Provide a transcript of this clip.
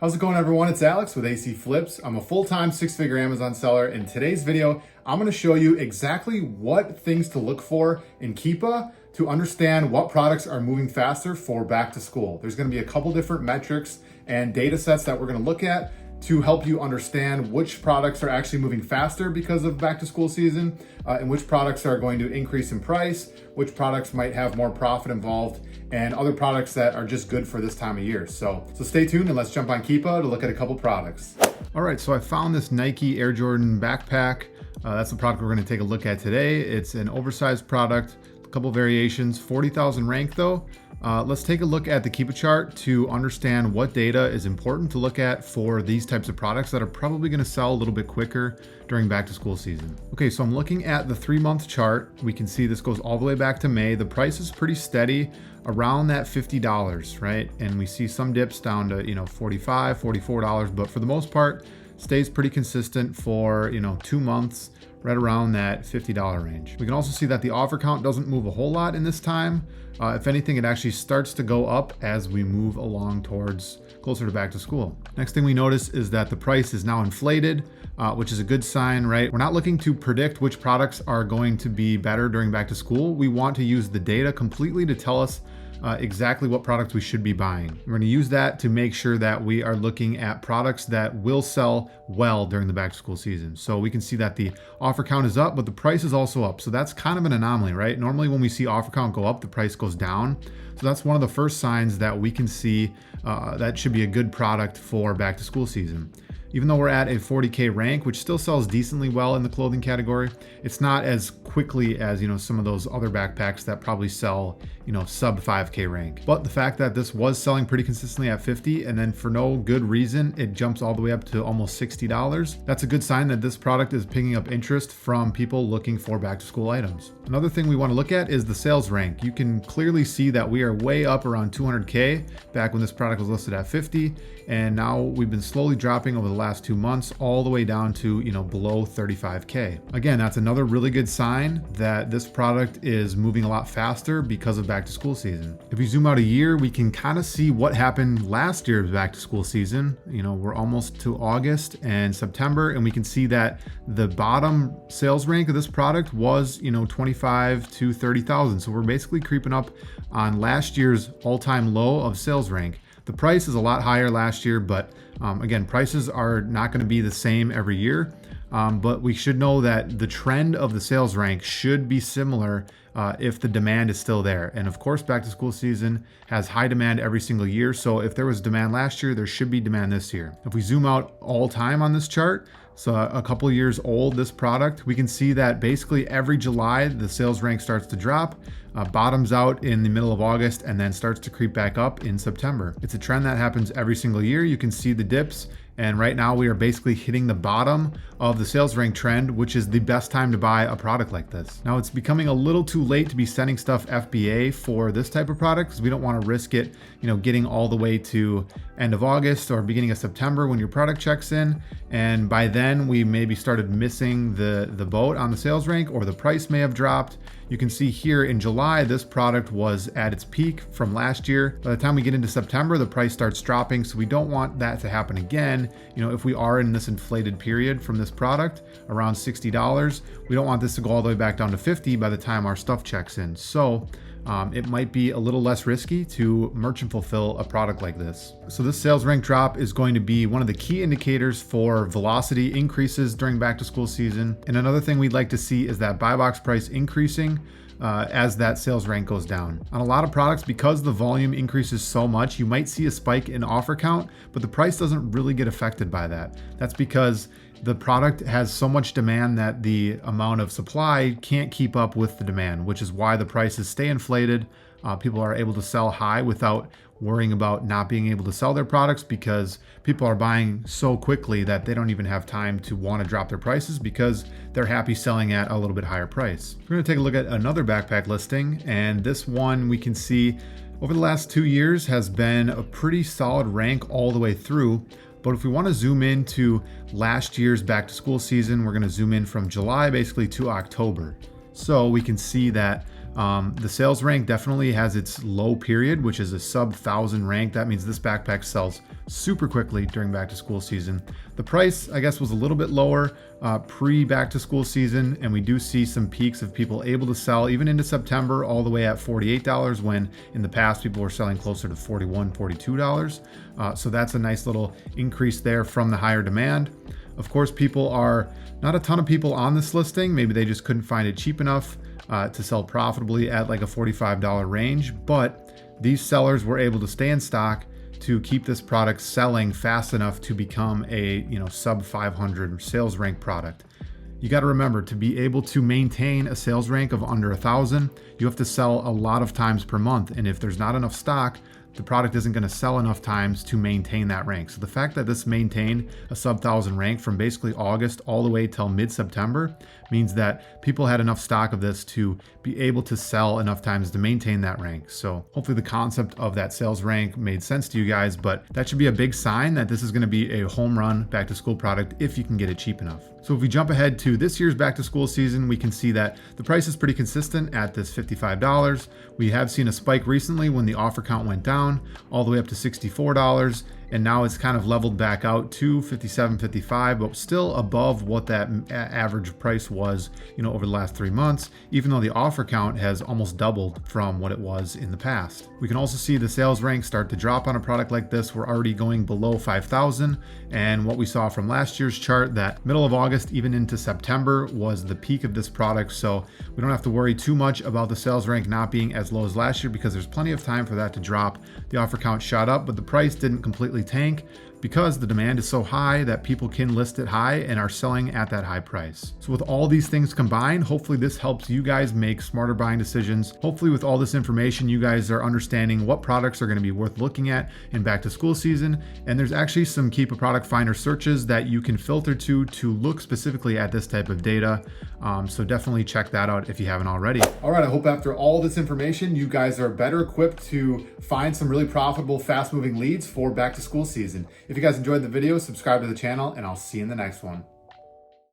How's it going, everyone? It's Alex with AC Flips. I'm a full-time six-figure Amazon seller. In today's video, I'm going to show you exactly what things to look for in Keepa to understand what products are moving faster for back to school. There's going to be a couple different metrics and data sets that we're going to look at to help you understand which products are actually moving faster because of back to school season, and which products are going to increase in price, which products might have more profit involved, and other products that are just good for this time of year. So stay tuned and let's jump on Keepa to look at a couple products. All right, so I found this Nike Air Jordan backpack. That's the product we're going to take a look at today. It's an oversized product, a couple variations, 40,000 rank though. Let's take a look at the Keepa chart to understand what data is important to look at for these types of products that are probably going to sell a little bit quicker during back to school season. Okay, so I'm looking at the 3-month chart. We can see this goes all the way back to May. The price is pretty steady around that $50, right? And we see some dips down to, $45, $44, but for the most part, stays pretty consistent for, 2 months, right around that $50 range. We can also see that the offer count doesn't move a whole lot in this time. If anything, it actually starts to go up as we move along towards closer to back to school. Next thing we notice is that the price is now inflated, which is a good sign, right? We're not looking to predict which products are going to be better during back to school. We want to use the data completely to tell us exactly what products we should be buying. We're going to use that to make sure that we are looking at products that will sell well during the back to school season. So we can see that the offer count is up, but the price is also up. So that's kind of an anomaly, right? Normally when we see offer count go up, the price goes down. So that's one of the first signs that we can see that should be a good product for back to school season. Even though we're at a 40K rank, which still sells decently well in the clothing category, it's not as quickly as, some of those other backpacks that probably sell, sub 5K rank. But the fact that this was selling pretty consistently at 50 and then for no good reason, it jumps all the way up to almost $60. That's a good sign that this product is picking up interest from people looking for back to school items. Another thing we want to look at is the sales rank. You can clearly see that we are way up around 200K back when this product was listed at 50. And now we've been slowly dropping over the last 2 months all the way down to, below 35K. Again, that's another really good sign that this product is moving a lot faster because of back to school season. If we zoom out a year, we can kind of see what happened last year's back to school season. We're almost to August and September, and we can see that the bottom sales rank of this product was, 25 to 30,000. So we're basically creeping up on last year's all-time low of sales rank. The price is a lot higher last year, but again, prices are not going to be the same every year. But we should know that the trend of the sales rank should be similar if the demand is still there. And of course, back to school season has high demand every single year. So if there was demand last year, there should be demand this year. If we zoom out all time on this chart, so a couple years old, this product, we can see that basically every July, the sales rank starts to drop, bottoms out in the middle of August, and then starts to creep back up in September. It's a trend that happens every single year. You can see the dips. And right now we are basically hitting the bottom of the sales rank trend, which is the best time to buy a product like this. Now it's becoming a little too late to be sending stuff FBA for this type of product because we don't want to risk it, getting all the way to end of August or beginning of September when your product checks in. And by then we maybe started missing the boat on the sales rank, or the price may have dropped. You can see here in July, this product was at its peak from last year. By the time we get into September, the price starts dropping. So we don't want that to happen again. If we are in this inflated period from this product around $60, we don't want this to go all the way back down to 50 by the time our stuff checks in. So it might be a little less risky to merchant fulfill a product like this. So this sales rank drop is going to be one of the key indicators for velocity increases during back to school season. And another thing we'd like to see is that buy box price increasing as that sales rank goes down. On a lot of products, because the volume increases so much, you might see a spike in offer count, but the price doesn't really get affected by that. That's because the product has so much demand that the amount of supply can't keep up with the demand, which is why the prices stay inflated. People are able to sell high without worrying about not being able to sell their products because people are buying so quickly that they don't even have time to want to drop their prices because they're happy selling at a little bit higher price. We're going to take a look at another backpack listing, and this one we can see over the last 2 years has been a pretty solid rank all the way through. But if we want to zoom into last year's back to school season, we're going to zoom in from July basically to October. So we can see that The sales rank definitely has its low period, which is a sub 1,000 rank. That means this backpack sells super quickly during back to school season. The price, I guess, was a little bit lower pre back to school season, and we do see some peaks of people able to sell even into September all the way at $48, when in the past people were selling closer to $41, $42. So that's a nice little increase there from the higher demand. Of course, not a ton of people on this listing. Maybe they just couldn't find it cheap enough to sell profitably at like a $45 range, but these sellers were able to stay in stock to keep this product selling fast enough to become a sub 500 sales rank product. You got to remember, to be able to maintain a sales rank of under 1,000, you have to sell a lot of times per month, and if there's not enough stock, the product isn't going to sell enough times to maintain that rank. So the fact that this maintained a sub 1,000 rank from basically August all the way till mid-September means that people had enough stock of this to be able to sell enough times to maintain that rank. So hopefully the concept of that sales rank made sense to you guys, but that should be a big sign that this is going to be a home run back to school product if you can get it cheap enough. So if we jump ahead to this year's back to school season, we can see that the price is pretty consistent at this $55. We have seen a spike recently when the offer count went down all the way up to $64. And now it's kind of leveled back out to $57, $55, but still above what that average price was, over the last 3 months, even though the offer count has almost doubled from what it was in the past. We can also see the sales rank start to drop on a product like this. We're already going below 5,000. And what we saw from last year's chart, that middle of August, even into September, was the peak of this product. So we don't have to worry too much about the sales rank not being as low as last year, because there's plenty of time for that to drop. The offer count shot up, but the price didn't completely tank, because the demand is so high that people can list it high and are selling at that high price. So with all these things combined, hopefully this helps you guys make smarter buying decisions. Hopefully with all this information, you guys are understanding what products are going to be worth looking at in back to school season. And there's actually some Keep a Product Finder searches that you can filter to look specifically at this type of data. So definitely check that out if you haven't already. All right, I hope after all this information, you guys are better equipped to find some really profitable, fast moving leads for back to school season. If you guys enjoyed the video, subscribe to the channel, and I'll see you in the next one.